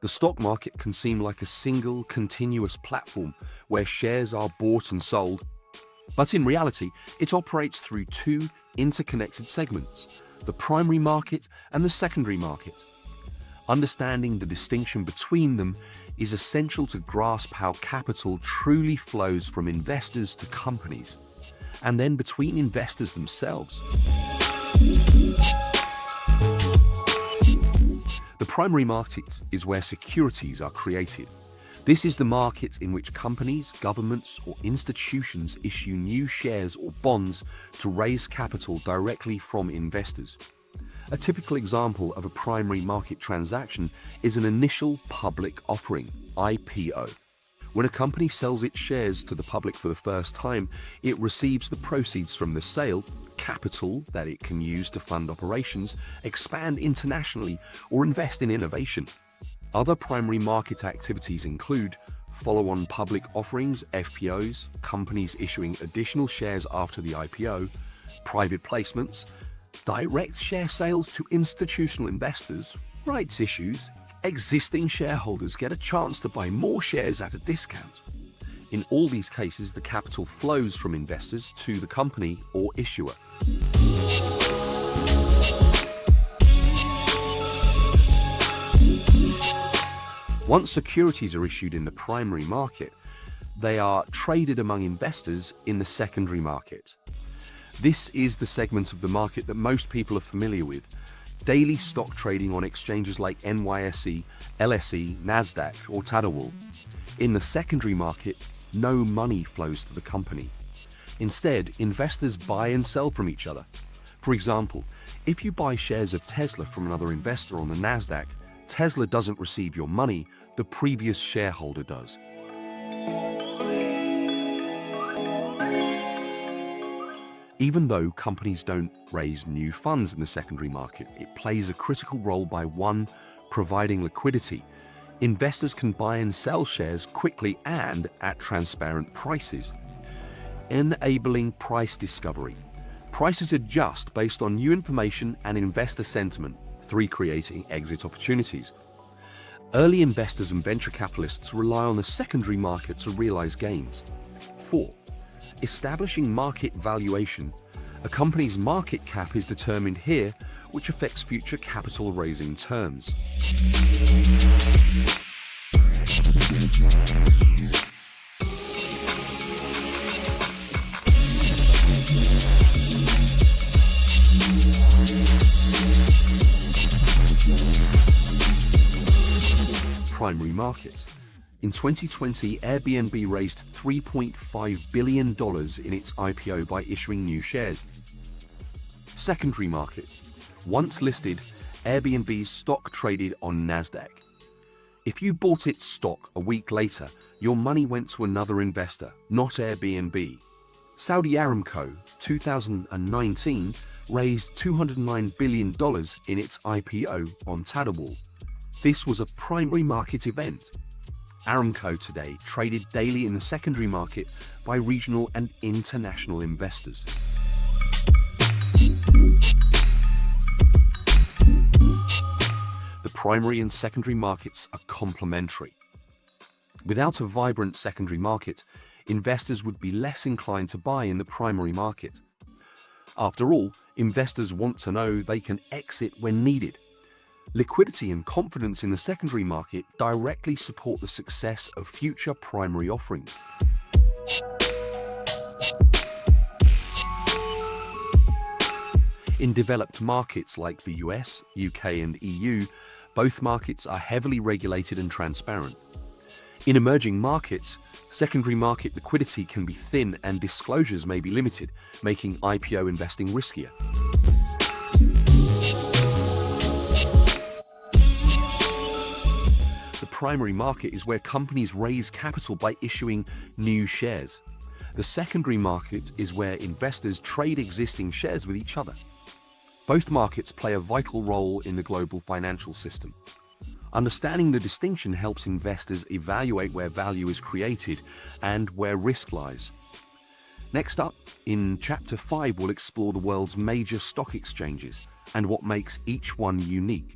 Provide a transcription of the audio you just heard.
The stock market can seem like a single, continuous platform where shares are bought and sold, but in reality, it operates through two interconnected segments, the primary market and the secondary market. Understanding the distinction between them is essential to grasp how capital truly flows from investors to companies, and then between investors themselves. The primary market is where securities are created. This is the market in which companies, governments, or institutions issue new shares or bonds to raise capital directly from investors. A typical example of a primary market transaction is an initial public offering, IPO. When a company sells its shares to the public for the first time, it receives the proceeds from the sale, capital that it can use to fund operations, expand internationally, or invest in innovation. Other primary market activities include follow-on public offerings, FPOs, companies issuing additional shares after the IPO, private placements, direct share sales to institutional investors, rights issues. Existing shareholders get a chance to buy more shares at a discount. In all these cases, the capital flows from investors to the company or issuer. Once securities are issued in the primary market, they are traded among investors in the secondary market. This is the segment of the market that most people are familiar with. Daily stock trading on exchanges like NYSE, LSE, NASDAQ, or Tadawul. In the secondary market, no money flows to the company. Instead, investors buy and sell from each other. For example, if you buy shares of Tesla from another investor on the NASDAQ, Tesla doesn't receive your money, the previous shareholder does. Even though companies don't raise new funds in the secondary market, it plays a critical role by one, providing liquidity. Investors can buy and sell shares quickly and at transparent prices, enabling price discovery. Prices adjust based on new information and investor sentiment. 3. Creating exit opportunities. Early investors and venture capitalists rely on the secondary market to realize gains. 4. Establishing market valuation. A company's market cap is determined here, which affects future capital raising terms. Primary market. In 2020, Airbnb raised $3.5 billion in its IPO by issuing new shares. Secondary market. Once listed, Airbnb's stock traded on NASDAQ. If you bought its stock a week later, your money went to another investor, not Airbnb. Saudi Aramco, 2019, raised $209 billion in its IPO on Tadawul. This was a primary market event. Aramco today traded daily in the secondary market by regional and international investors. The primary and secondary markets are complementary. Without a vibrant secondary market, investors would be less inclined to buy in the primary market. After all, investors want to know they can exit when needed. Liquidity and confidence in the secondary market directly support the success of future primary offerings. In developed markets like the US, UK, and EU, both markets are heavily regulated and transparent. In emerging markets, secondary market liquidity can be thin and disclosures may be limited, making IPO investing riskier. The primary market is where companies raise capital by issuing new shares. The secondary market is where investors trade existing shares with each other. Both markets play a vital role in the global financial system. Understanding the distinction helps investors evaluate where value is created and where risk lies. Next up, in Chapter 5, we'll explore the world's major stock exchanges and what makes each one unique.